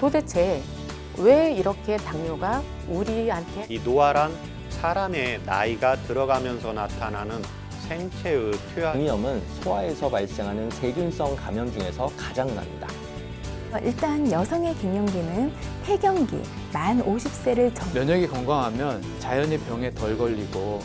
도대체 왜 이렇게 당뇨가 우리한테 이 노화란 사람의 나이가 들어가면서 나타나는 생체의 표현. 장염은 소아에서 발생하는 세균성 감염 중에서 가장 납니다. 일단 여성의 갱년기는 폐경기, 만 50세를 면역이 건강하면 자연히 병에 덜 걸리고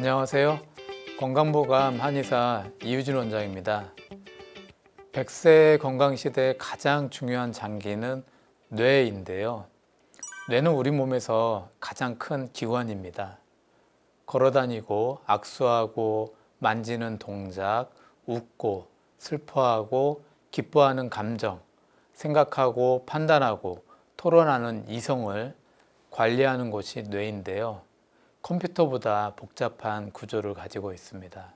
안녕하세요. 건강보감 한의사 이유진 원장입니다. 100세 건강시대의 가장 중요한 장기는 뇌인데요. 뇌는 우리 몸에서 가장 큰 기관입니다. 걸어다니고 악수하고 만지는 동작, 웃고 슬퍼하고 기뻐하는 감정, 생각하고 판단하고 토론하는 이성을 관리하는 곳이 뇌인데요. 컴퓨터보다 복잡한 구조를 가지고 있습니다.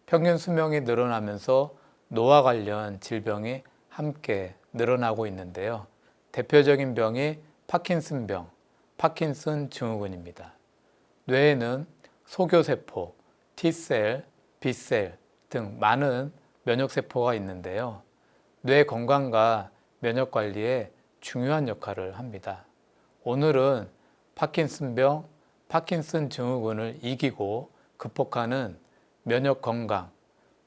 평균 수명이 늘어나면서 노화 관련 질병이 함께 늘어나고 있는데요. 대표적인 병이 파킨슨병, 파킨슨 증후군입니다. 뇌에는 소교세포, T셀, B셀 등 많은 면역세포가 있는데요. 뇌 건강과 면역 관리에 중요한 역할을 합니다. 오늘은 파킨슨병, 파킨슨 증후군을 이기고 극복하는 면역 건강,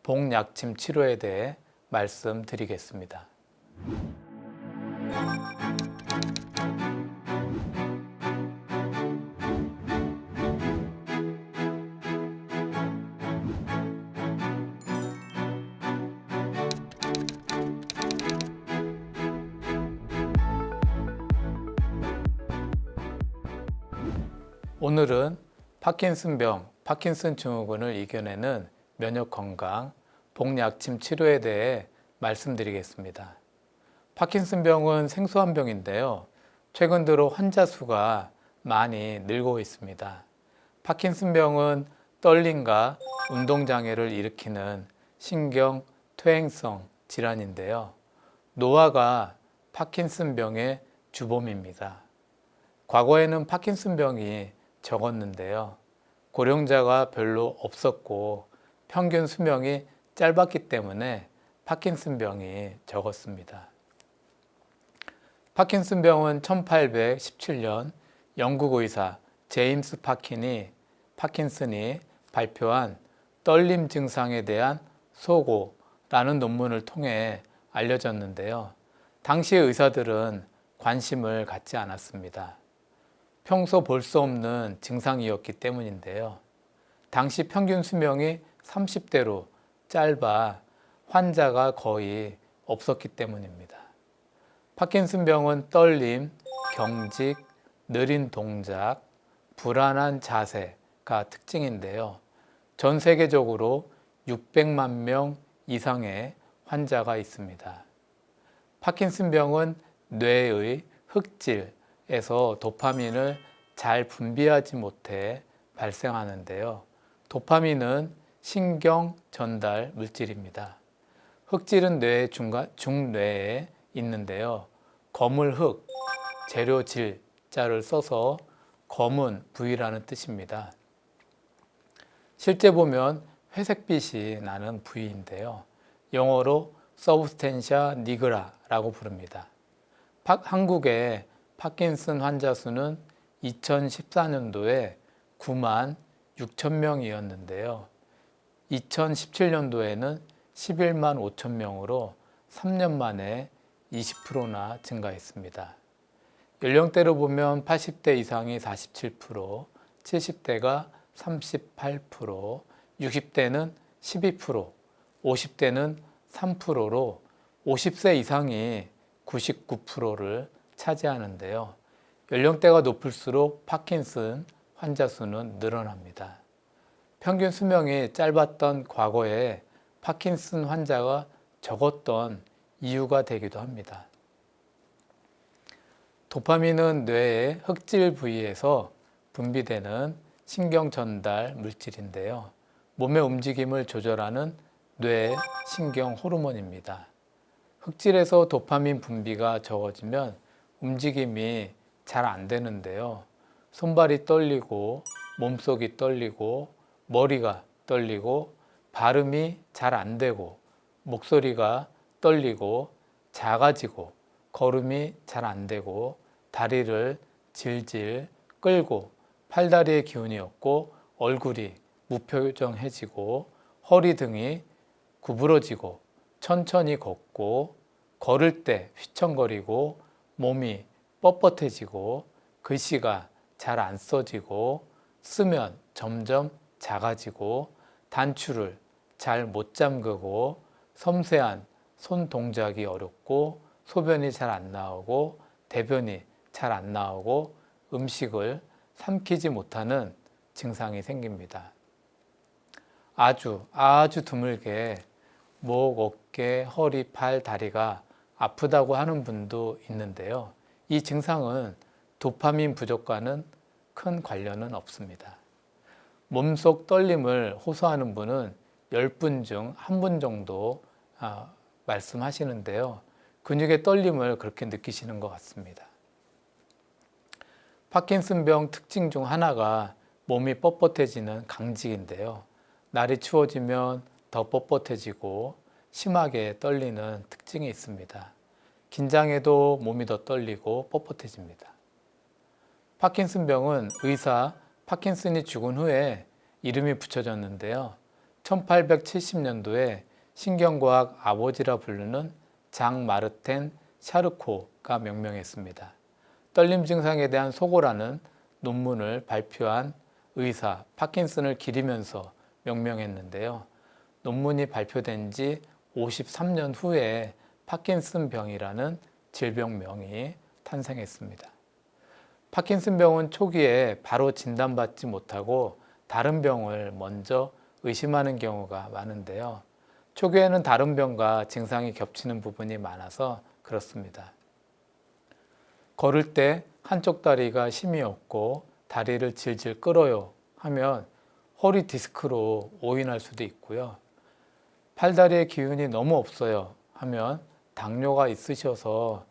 복약침 치료에 대해 말씀드리겠습니다. 오늘은 파킨슨병, 파킨슨 증후군을 이겨내는 면역 건강, 복약침 치료에 대해 말씀드리겠습니다. 파킨슨병은 생소한 병인데요. 최근 들어 환자 수가 많이 늘고 있습니다. 파킨슨병은 떨림과 운동장애를 일으키는 신경 퇴행성 질환인데요. 노화가 파킨슨병의 주범입니다. 과거에는 파킨슨병이 적었는데요. 고령자가 별로 없었고 평균 수명이 짧았기 때문에 파킨슨병이 적었습니다. 파킨슨병은 1817년 영국 의사 제임스 파킨슨이 발표한 떨림 증상에 대한 소고라는 논문을 통해 알려졌는데요. 당시 의사들은 관심을 갖지 않았습니다. 평소 볼 수 없는 증상이었기 때문인데요. 당시 평균 수명이 30대로 짧아 환자가 거의 없었기 때문입니다. 파킨슨병은 떨림, 경직, 느린 동작, 불안한 자세가 특징인데요. 전 세계적으로 600만 명 이상의 환자가 있습니다. 파킨슨병은 뇌의 흑질에서 도파민을 잘 분비하지 못해 발생하는데요. 도파민은 신경 전달 물질입니다. 흑질은 뇌의 중뇌에 있는데요. 거물흑, 재료질 자를 써서 검은 부위라는 뜻입니다. 실제 보면 회색빛이 나는 부위인데요. 영어로 substantia nigra라고 부릅니다. 한국의 파킨슨 환자 수는 2014년도에 9만 6천 명이었는데요. 2017년도에는 11만 5천 명으로 3년 만에 20%나 증가했습니다. 연령대로 보면 80대 이상이 47%, 70대가 38%, 60대는 12%, 50대는 3%로 50세 이상이 99%를 차지하는데요. 연령대가 높을수록 파킨슨 환자 수는 늘어납니다. 평균 수명이 짧았던 과거에 파킨슨 환자가 적었던 이유가 되기도 합니다. 도파민은 뇌의 흑질 부위에서 분비되는 신경 전달 물질인데요. 몸의 움직임을 조절하는 뇌 신경 호르몬입니다. 흑질에서 도파민 분비가 적어지면 움직임이 잘 안 되는데요. 손발이 떨리고 몸속이 떨리고 머리가 떨리고 발음이 잘 안 되고 목소리가 떨리고 작아지고 걸음이 잘 안 되고 다리를 질질 끌고 팔다리의 기운이 없고 얼굴이 무표정해지고 허리 등이 구부러지고 천천히 걷고 걸을 때 휘청거리고 몸이 뻣뻣해지고 글씨가 잘 안 써지고 쓰면 점점 작아지고 단추를 잘 못 잠그고 섬세한 손 동작이 어렵고 소변이 잘 안 나오고 대변이 잘 안 나오고 음식을 삼키지 못하는 증상이 생깁니다. 아주 드물게 목, 어깨, 허리, 팔, 다리가 아프다고 하는 분도 있는데요. 이 증상은 도파민 부족과는 큰 관련은 없습니다. 몸속 떨림을 호소하는 분은 10분 중 1분 정도 말씀하시는데요. 근육의 떨림을 그렇게 느끼시는 것 같습니다. 파킨슨병 특징 중 하나가 몸이 뻣뻣해지는 강직인데요. 날이 추워지면 더 뻣뻣해지고 심하게 떨리는 특징이 있습니다. 긴장해도 몸이 더 떨리고 뻣뻣해집니다. 파킨슨병은 의사 파킨슨이 죽은 후에 이름이 붙여졌는데요. 1870년도에 신경과학 아버지라 부르는 장 마르텐 샤르코가 명명했습니다. 떨림 증상에 대한 소고라는 논문을 발표한 의사 파킨슨을 기리면서 명명했는데요. 논문이 발표된 지 53년 후에 파킨슨병이라는 질병명이 탄생했습니다. 파킨슨병은 초기에 바로 진단받지 못하고 다른 병을 먼저 의심하는 경우가 많은데요. 초기에는 다른 병과 증상이 겹치는 부분이 많아서 그렇습니다. 걸을 때 한쪽 다리가 힘이 없고 다리를 질질 끌어요 하면 허리 디스크로 오인할 수도 있고요. 팔다리에 기운이 너무 없어요 하면 당뇨가 있으셔서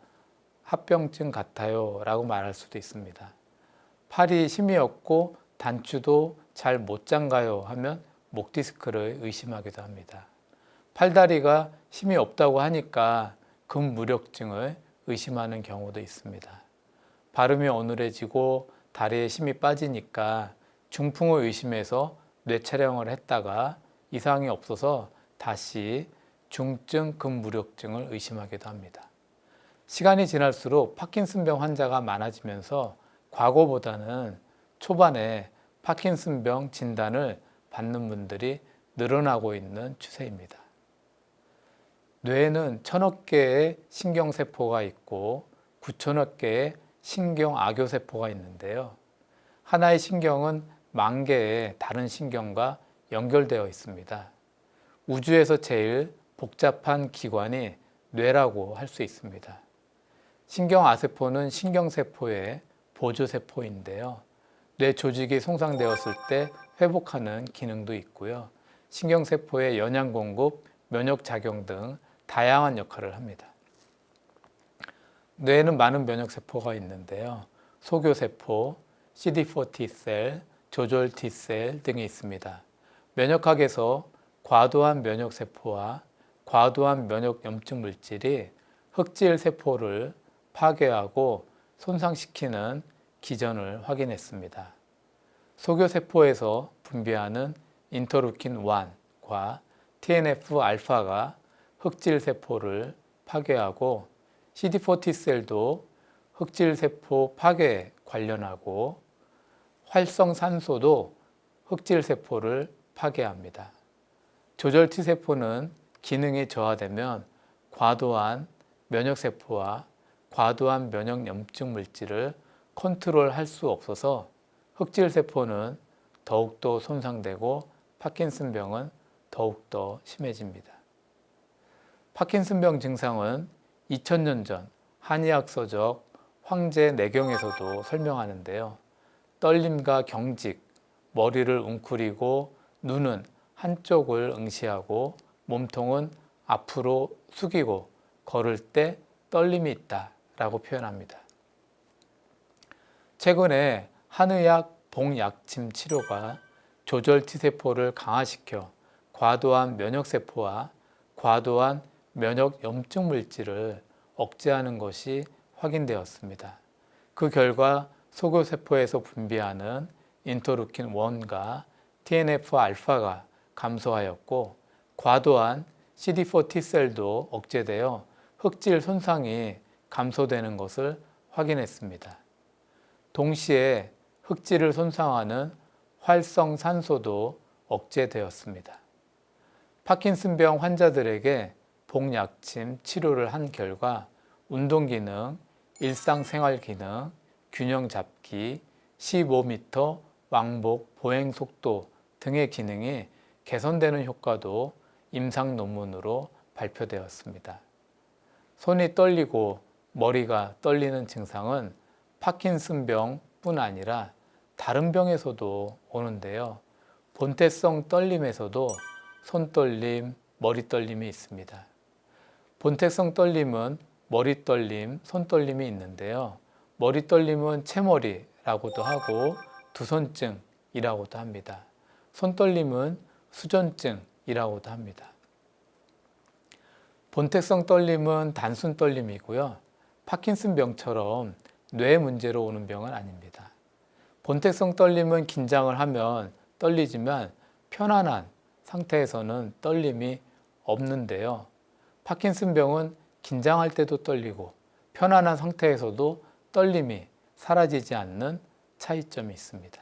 합병증 같아요 라고 말할 수도 있습니다. 팔이 힘이 없고 단추도 잘 못 잠가요 하면 목 디스크를 의심하기도 합니다. 팔다리가 힘이 없다고 하니까 근무력증을 의심하는 경우도 있습니다. 발음이 어눌해지고 다리에 힘이 빠지니까 중풍을 의심해서 뇌촬영을 했다가 이상이 없어서 다시 중증 근무력증을 의심하기도 합니다. 시간이 지날수록 파킨슨병 환자가 많아지면서 과거보다는 초반에 파킨슨병 진단을 받는 분들이 늘어나고 있는 추세입니다. 뇌에는 1000억 개의 신경세포가 있고 9천억 개의 신경악교세포가 있는데요. 하나의 신경은 10,000개의 다른 신경과 연결되어 있습니다. 우주에서 제일 복잡한 기관이 뇌라고 할 수 있습니다. 신경아세포는 신경세포의 보조세포인데요. 뇌 조직이 손상되었을 때 회복하는 기능도 있고요. 신경세포의 영양공급, 면역작용 등 다양한 역할을 합니다. 뇌에는 많은 면역세포가 있는데요. 소교세포, CD4 T셀, 조절 T셀 등이 있습니다. 면역학에서 과도한 면역세포와 과도한 면역염증 물질이 흑질세포를 파괴하고 손상시키는 기전을 확인했습니다. 소교세포에서 분비하는 인터루킨-1과 TNF-알파가 흑질세포를 파괴하고 CD4 T셀도 흑질세포 파괴에 관련하고 활성산소도 흑질세포를 파괴합니다. 조절 T세포는 기능이 저하되면 과도한 면역세포와 과도한 면역염증 물질을 컨트롤할 수 없어서 흑질세포는 더욱더 손상되고 파킨슨병은 더욱더 심해집니다. 파킨슨병 증상은 2000년 전 한의학 서적 황제내경에서도 설명하는데요. 떨림과 경직, 머리를 웅크리고 눈은 한쪽을 응시하고 몸통은 앞으로 숙이고 걸을 때 떨림이 있다라고 표현합니다. 최근에 한의학 복약침 치료가 조절 T세포를 강화시켜 과도한 면역세포와 과도한 면역 염증 물질을 억제하는 것이 확인되었습니다. 그 결과 소교세포에서 분비하는 인터루킨 1과 TNF-알파가 감소하였고 과도한 CD4 T셀도 억제되어 흑질 손상이 감소되는 것을 확인했습니다. 동시에 흑질을 손상하는 활성산소도 억제되었습니다. 파킨슨병 환자들에게 복약침 치료를 한 결과 운동기능, 일상생활기능, 균형 잡기, 15m 왕복 보행 속도 등의 기능이 개선되는 효과도 임상 논문으로 발표되었습니다. 손이 떨리고 머리가 떨리는 증상은 파킨슨병뿐 아니라 다른 병에서도 오는데요. 본태성 떨림에서도 손떨림, 머리 떨림이 있습니다. 본태성 떨림은 머리 떨림, 손떨림이 있는데요. 머리 떨림은 채머리라고도 하고 두손증이라고도 합니다. 손떨림은 수전증이라고도 합니다. 본태성 떨림은 단순 떨림이고요. 파킨슨병처럼 뇌 문제로 오는 병은 아닙니다. 본태성 떨림은 긴장을 하면 떨리지만 편안한 상태에서는 떨림이 없는데요. 파킨슨병은 긴장할 때도 떨리고 편안한 상태에서도 떨림이 사라지지 않는 차이점이 있습니다.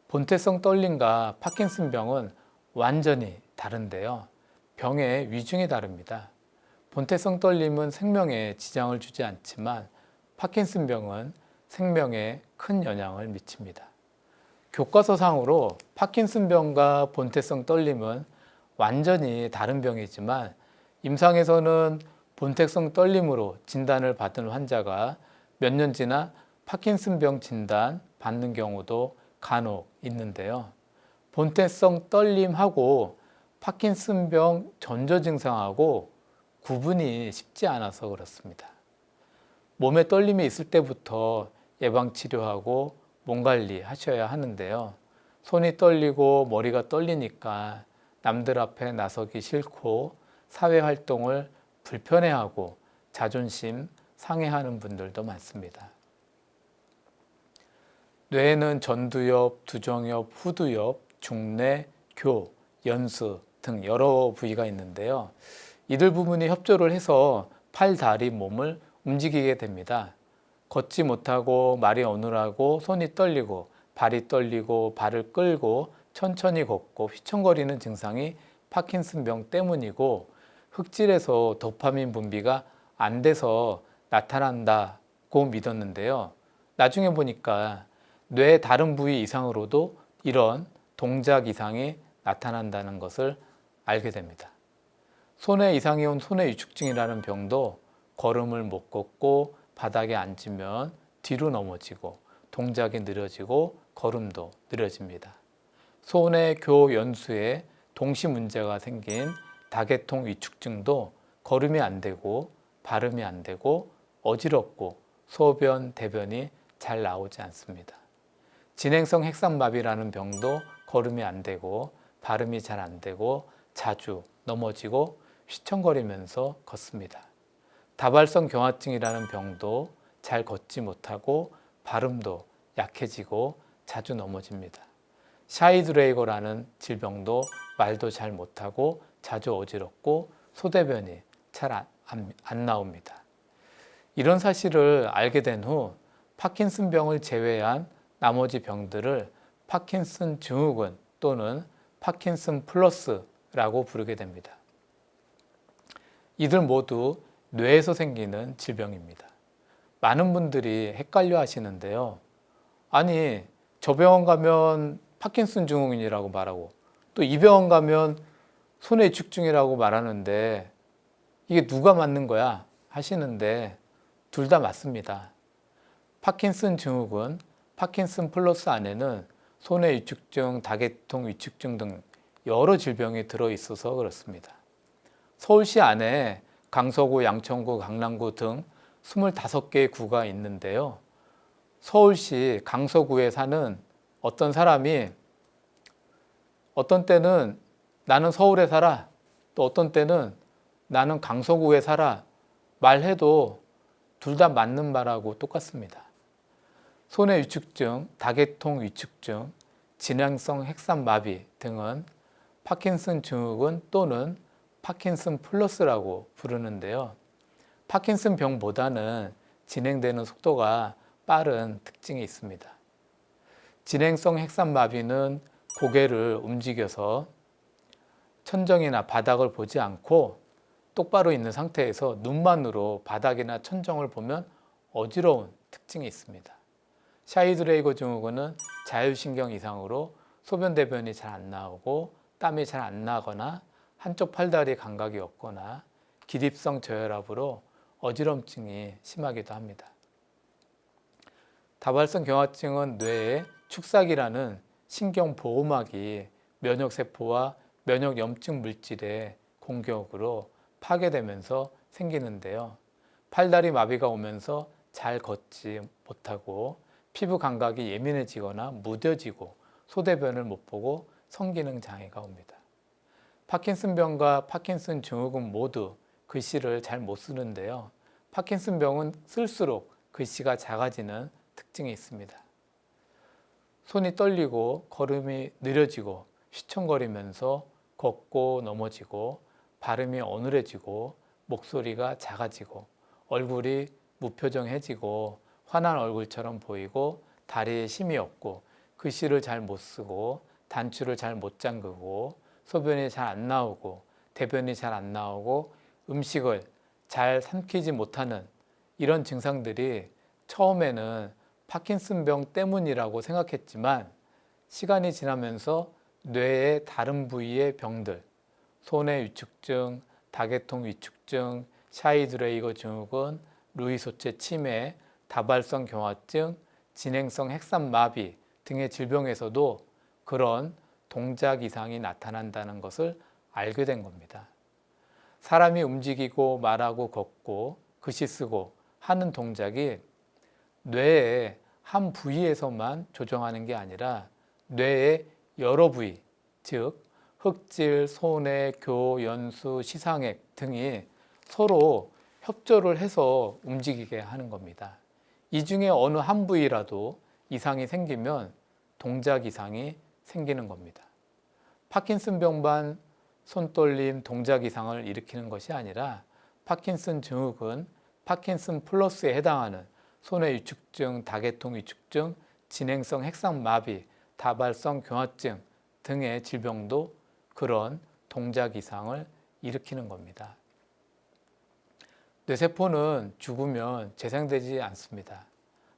본태성 떨림과 파킨슨병은 완전히 다른데요. 병의 위중이 다릅니다. 본태성 떨림은 생명에 지장을 주지 않지만 파킨슨병은 생명에 큰 영향을 미칩니다. 교과서상으로 파킨슨병과 본태성 떨림은 완전히 다른 병이지만 임상에서는 본태성 떨림으로 진단을 받은 환자가 몇 년 지나 파킨슨병 진단 받는 경우도 간혹 있는데요. 본태성 떨림하고 파킨슨병 전조 증상하고 구분이 쉽지 않아서 그렇습니다. 몸에 떨림이 있을 때부터 예방치료하고 몸관리 하셔야 하는데요. 손이 떨리고 머리가 떨리니까 남들 앞에 나서기 싫고 사회활동을 불편해하고 자존심 상해하는 분들도 많습니다. 뇌에는 전두엽, 두정엽, 후두엽, 중내, 교, 연수 등 여러 부위가 있는데요. 이들 부분이 협조를 해서 팔, 다리, 몸을 움직이게 됩니다. 걷지 못하고 말이 어눌하고 손이 떨리고 발이 떨리고 발을 끌고 천천히 걷고 휘청거리는 증상이 파킨슨병 때문이고 흑질에서 도파민 분비가 안 돼서 나타난다고 믿었는데요. 나중에 보니까 뇌 다른 부위 이상으로도 이런 동작 이상이 나타난다는 것을 알게 됩니다. 손에 이상이 온 손해 위축증이라는 병도 걸음을 못 걷고 바닥에 앉으면 뒤로 넘어지고 동작이 느려지고 걸음도 느려집니다. 손의 교, 연수에 동시 문제가 생긴 다계통 위축증도 걸음이 안 되고 발음이 안 되고 어지럽고 소변, 대변이 잘 나오지 않습니다. 진행성 핵상마비라는 병도 걸음이 안 되고 발음이 잘 안 되고 자주 넘어지고 휘청거리면서 걷습니다. 다발성 경화증이라는 병도 잘 걷지 못하고 발음도 약해지고 자주 넘어집니다. 샤이드레이거라는 질병도 말도 잘 못하고 자주 어지럽고 소대변이 잘 안 나옵니다. 이런 사실을 알게 된 후 파킨슨병을 제외한 나머지 병들을 파킨슨 증후군 또는 파킨슨 플러스라고 부르게 됩니다. 이들 모두 뇌에서 생기는 질병입니다. 많은 분들이 헷갈려 하시는데요. 아니, 저 병원 가면 파킨슨 증후군이라고 말하고 또 이 병원 가면 손해 위축증이라고 말하는데 이게 누가 맞는 거야 하시는데 둘 다 맞습니다. 파킨슨 증후군, 파킨슨 플러스 안에는 손해 위축증, 다계통 위축증 등 여러 질병이 들어있어서 그렇습니다. 서울시 안에 강서구, 양천구, 강남구 등 25개의 구가 있는데요. 서울시 강서구에 사는 어떤 사람이 어떤 때는 나는 서울에 살아, 또 어떤 때는 나는 강서구에 살아 말해도 둘 다 맞는 말하고 똑같습니다. 손해 위축증, 다계통 위축증, 진행성 핵산마비 등은 파킨슨 증후군 또는 파킨슨 플러스라고 부르는데요. 파킨슨 병보다는 진행되는 속도가 빠른 특징이 있습니다. 진행성 핵산마비는 고개를 움직여서 천정이나 바닥을 보지 않고 똑바로 있는 상태에서 눈만으로 바닥이나 천정을 보면 어지러운 특징이 있습니다. 샤이드레이거 증후군은 자율신경 이상으로 소변 대변이 잘 안 나오고 땀이 잘 안 나거나 한쪽 팔다리 감각이 없거나 기립성 저혈압으로 어지럼증이 심하기도 합니다. 다발성 경화증은 뇌의 축삭이라는 신경보호막이 면역세포와 면역염증 물질의 공격으로 파괴되면서 생기는데요. 팔다리 마비가 오면서 잘 걷지 못하고 피부 감각이 예민해지거나 무뎌지고 소대변을 못 보고 성기능 장애가 옵니다. 파킨슨병과 파킨슨 증후군 모두 글씨를 잘 못 쓰는데요. 파킨슨병은 쓸수록 글씨가 작아지는 특징이 있습니다. 손이 떨리고 걸음이 느려지고 휘청거리면서 걷고 넘어지고 발음이 어눌해지고 목소리가 작아지고 얼굴이 무표정해지고 화난 얼굴처럼 보이고 다리에 힘이 없고 글씨를 잘 못 쓰고 단추를 잘 못 잠그고 소변이 잘 안 나오고 대변이 잘 안 나오고 음식을 잘 삼키지 못하는 이런 증상들이 처음에는 파킨슨병 때문이라고 생각했지만 시간이 지나면서 뇌의 다른 부위의 병들, 손해 위축증, 다계통 위축증, 샤이드레이거 증후군, 루이소체 치매, 다발성 경화증, 진행성 핵산마비 등의 질병에서도 그런 동작 이상이 나타난다는 것을 알게 된 겁니다. 사람이 움직이고 말하고 걷고 글씨 쓰고 하는 동작이 뇌의 한 부위에서만 조정하는 게 아니라 뇌의 여러 부위, 즉 흑질, 손해, 교, 연수, 시상액 등이 서로 협조를 해서 움직이게 하는 겁니다. 이 중에 어느 한 부위라도 이상이 생기면 동작 이상이 생기는 겁니다. 파킨슨병만 손떨림, 동작 이상을 일으키는 것이 아니라 파킨슨 증후군, 파킨슨 플러스에 해당하는 손해 위축증, 다계통 위축증, 진행성 핵산마비, 다발성 경화증 등의 질병도 그런 동작 이상을 일으키는 겁니다. 뇌세포는 죽으면 재생되지 않습니다.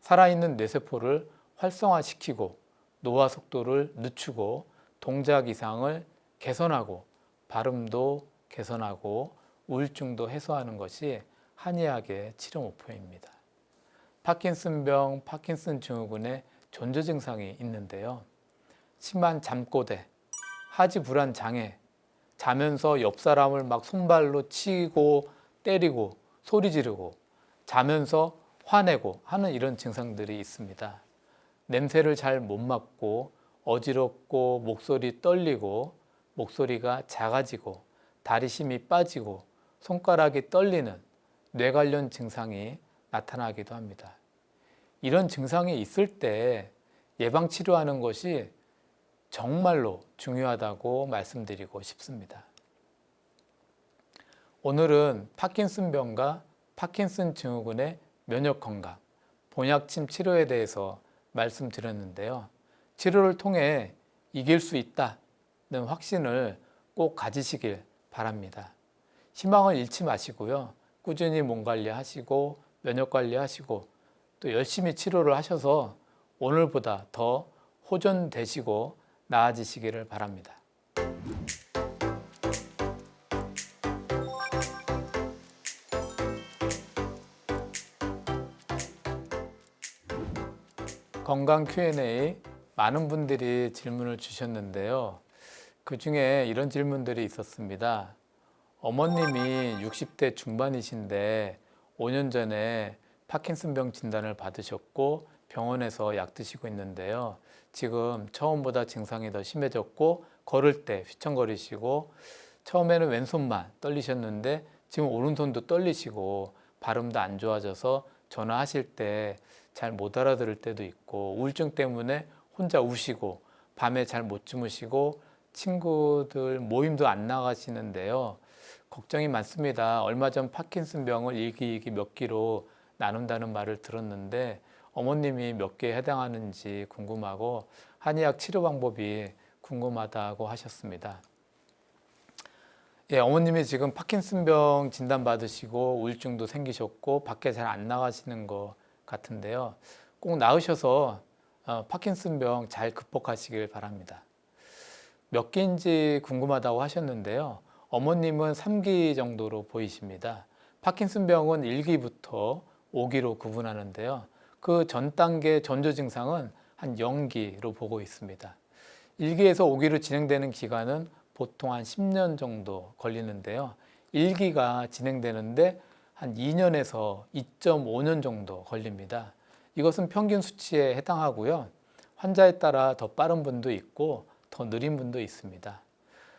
살아있는 뇌세포를 활성화시키고 노화 속도를 늦추고 동작 이상을 개선하고 발음도 개선하고 우울증도 해소하는 것이 한의학의 치료 목표입니다. 파킨슨병, 파킨슨 증후군의 전조 증상이 있는데요. 심한 잠꼬대, 하지불안 장애, 자면서 옆 사람을 막 손발로 치고 때리고 소리 지르고 자면서 화내고 하는 이런 증상들이 있습니다. 냄새를 잘 못 맡고 어지럽고 목소리 떨리고 목소리가 작아지고 다리 힘이 빠지고 손가락이 떨리는 뇌 관련 증상이 나타나기도 합니다. 이런 증상이 있을 때 예방 치료하는 것이 정말로 중요하다고 말씀드리고 싶습니다. 오늘은 파킨슨병과 파킨슨 증후군의 면역 건강, 본약침 치료에 대해서 말씀드렸는데요. 치료를 통해 이길 수 있다는 확신을 꼭 가지시길 바랍니다. 희망을 잃지 마시고요. 꾸준히 몸 관리하시고 면역 관리하시고 또 열심히 치료를 하셔서 오늘보다 더 호전되시고 나아지시기를 바랍니다. 건강 Q&A 많은 분들이 질문을 주셨는데요. 그 중에 이런 질문들이 있었습니다. 어머님이 60대 중반이신데 5년 전에 파킨슨병 진단을 받으셨고 병원에서 약 드시고 있는데요. 지금 처음보다 증상이 더 심해졌고 걸을 때 휘청거리시고 처음에는 왼손만 떨리셨는데 지금 오른손도 떨리시고 발음도 안 좋아져서 전화하실 때 잘 못 알아들을 때도 있고 우울증 때문에 혼자 우시고 밤에 잘 못 주무시고 친구들 모임도 안 나가시는데요. 걱정이 많습니다. 얼마 전 파킨슨병을 일기 몇 기로 나눈다는 말을 들었는데 어머님이 몇 개에 해당하는지 궁금하고 한의학 치료 방법이 궁금하다고 하셨습니다. 예, 어머님이 지금 파킨슨병 진단 받으시고 우울증도 생기셨고 밖에 잘 안 나가시는 것 같은데요. 꼭 나으셔서 파킨슨병 잘 극복하시길 바랍니다. 몇 기인지 궁금하다고 하셨는데요. 어머님은 3기 정도로 보이십니다. 파킨슨병은 1기부터 5기로 구분하는데요. 그 전 단계 전조 증상은 한 0기로 보고 있습니다. 1기에서 5기로 진행되는 기간은 보통 한 10년 정도 걸리는데요. 1기가 진행되는데 한 2년에서 2.5년 정도 걸립니다. 이것은 평균 수치에 해당하고요. 환자에 따라 더 빠른 분도 있고 더 느린 분도 있습니다.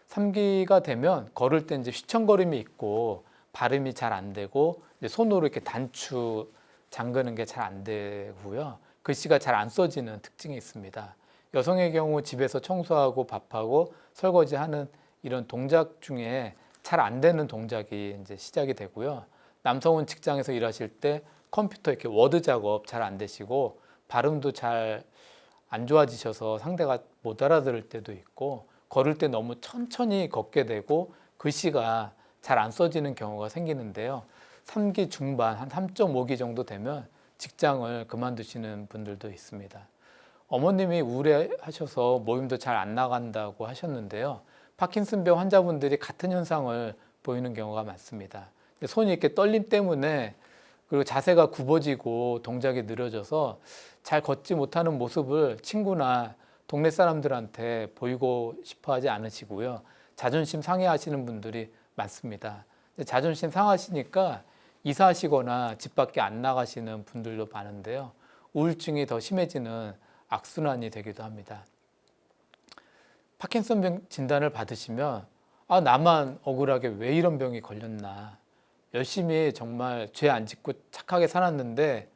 3기가 되면 걸을 때 이제 휘청거림이 있고 발음이 잘 안 되고 손으로 이렇게 단추 잠그는 게 잘 안 되고요. 글씨가 잘 안 써지는 특징이 있습니다. 여성의 경우 집에서 청소하고 밥하고 설거지하는 이런 동작 중에 잘 안 되는 동작이 이제 시작이 되고요. 남성은 직장에서 일하실 때 컴퓨터 이렇게 워드 작업 잘 안 되시고 발음도 잘 안 좋아지셔서 상대가 못 알아들을 때도 있고 걸을 때 너무 천천히 걷게 되고 글씨가 잘 안 써지는 경우가 생기는데요. 3기 중반 한 3.5기 정도 되면 직장을 그만두시는 분들도 있습니다. 어머님이 우울해하셔서 모임도 잘 안 나간다고 하셨는데요. 파킨슨병 환자분들이 같은 현상을 보이는 경우가 많습니다. 손이 이렇게 떨림 때문에 그리고 자세가 굽어지고 동작이 느려져서 잘 걷지 못하는 모습을 친구나 동네 사람들한테 보이고 싶어 하지 않으시고요. 자존심 상해하시는 분들이 많습니다. 자존심 상하시니까 이사하시거나 집 밖에 안 나가시는 분들도 많은데요. 우울증이 더 심해지는 악순환이 되기도 합니다. 파킨슨병 진단을 받으시면 나만 억울하게 왜 이런 병이 걸렸나. 열심히 정말 죄 안 짓고 착하게 살았는데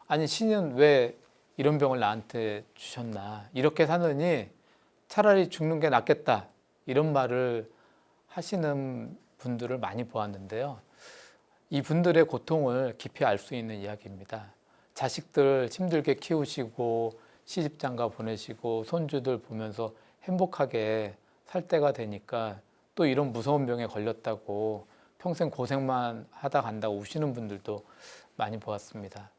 아니 신은 왜 이런 병을 나한테 주셨나. 이렇게 사느니 차라리 죽는 게 낫겠다. 이런 말을 하시는 분들을 많이 보았는데요. 이 분들의 고통을 깊이 알 수 있는 이야기입니다. 자식들 힘들게 키우시고 시집장가 보내시고 손주들 보면서 행복하게 살 때가 되니까 또 이런 무서운 병에 걸렸다고 평생 고생만 하다 간다고 우시는 분들도 많이 보았습니다.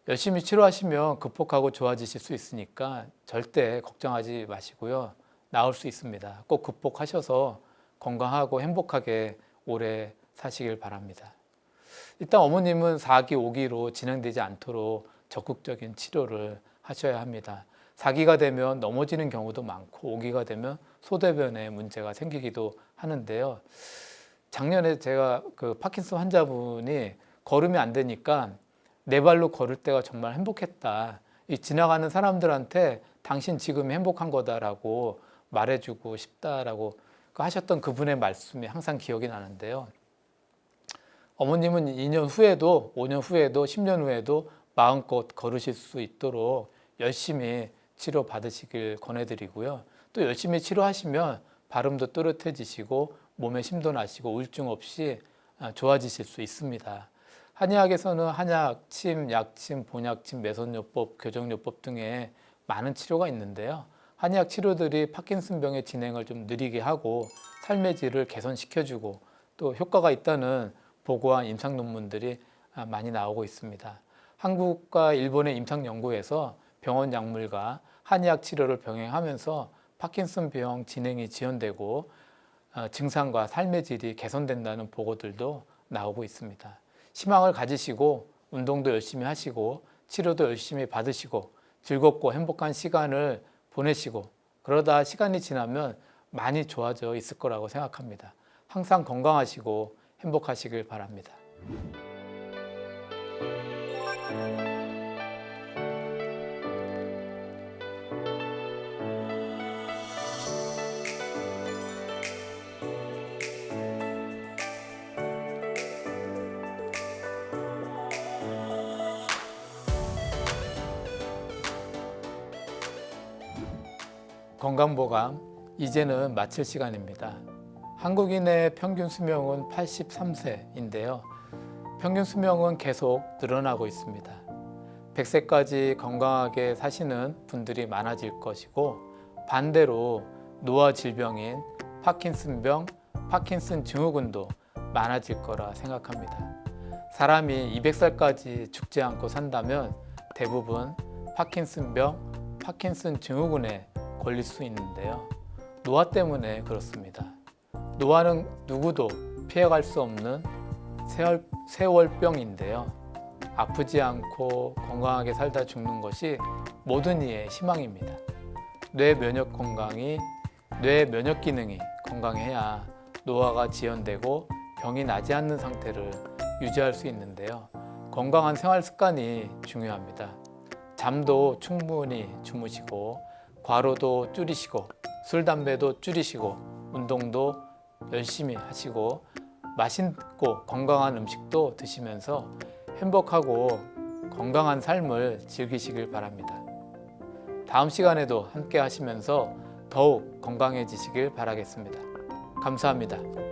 열심히 치료하시면 극복하고 좋아지실 수 있으니까 절대 걱정하지 마시고요. 나을 수 있습니다. 꼭 극복하셔서 건강하고 행복하게 오래 사시길 바랍니다. 일단 어머님은 4기, 5기로 진행되지 않도록 적극적인 치료를 하셔야 합니다. 4기가 되면 넘어지는 경우도 많고 5기가 되면 소대변에 문제가 생기기도 하는데요. 작년에 제가 그 파킨슨 환자분이 걸음이 안 되니까 네 발로 걸을 때가 정말 행복했다. 이 지나가는 사람들한테 당신 지금 행복한 거다라고 말해주고 싶다라고 하셨던 그분의 말씀이 항상 기억이 나는데요. 어머님은 2년 후에도 5년 후에도 10년 후에도 마음껏 걸으실 수 있도록 열심히 치료 받으시길 권해드리고요. 또 열심히 치료하시면 발음도 또렷해지시고 몸에 힘도 나시고 우울증 없이 좋아지실 수 있습니다. 한의학에서는 한약, 침, 약침, 본약침, 매선요법, 교정요법 등의 많은 치료가 있는데요. 한의학 치료들이 파킨슨병의 진행을 좀 느리게 하고 삶의 질을 개선시켜주고 또 효과가 있다는 보고한 임상 논문들이 많이 나오고 있습니다. 한국과 일본의 임상 연구에서 병원 약물과 한의학 치료를 병행하면서 파킨슨병 진행이 지연되고 증상과 삶의 질이 개선된다는 보고들도 나오고 있습니다. 희망을 가지시고 운동도 열심히 하시고 치료도 열심히 받으시고 즐겁고 행복한 시간을 보내시고 그러다 시간이 지나면 많이 좋아져 있을 거라고 생각합니다. 항상 건강하시고 행복하시길 바랍니다. 건강보감 이제는 마칠 시간입니다. 한국인의 평균 수명은 83세인데요. 평균 수명은 계속 늘어나고 있습니다. 100세까지 건강하게 사시는 분들이 많아질 것이고 반대로 노화 질병인 파킨슨병, 파킨슨 증후군도 많아질 거라 생각합니다. 사람이 200살까지 죽지 않고 산다면 대부분 파킨슨병, 파킨슨 증후군에 걸릴 수 있는데요. 노화 때문에 그렇습니다. 노화는 누구도 피해갈 수 없는 세월병인데요. 아프지 않고 건강하게 살다 죽는 것이 모든 이의 희망입니다. 뇌 면역 기능이 건강해야 노화가 지연되고 병이 나지 않는 상태를 유지할 수 있는데요. 건강한 생활 습관이 중요합니다. 잠도 충분히 주무시고 과로도 줄이시고 술, 담배도 줄이시고 운동도 열심히 하시고 맛있고 건강한 음식도 드시면서 행복하고 건강한 삶을 즐기시길 바랍니다. 다음 시간에도 함께 하시면서 더욱 건강해지시길 바라겠습니다. 감사합니다.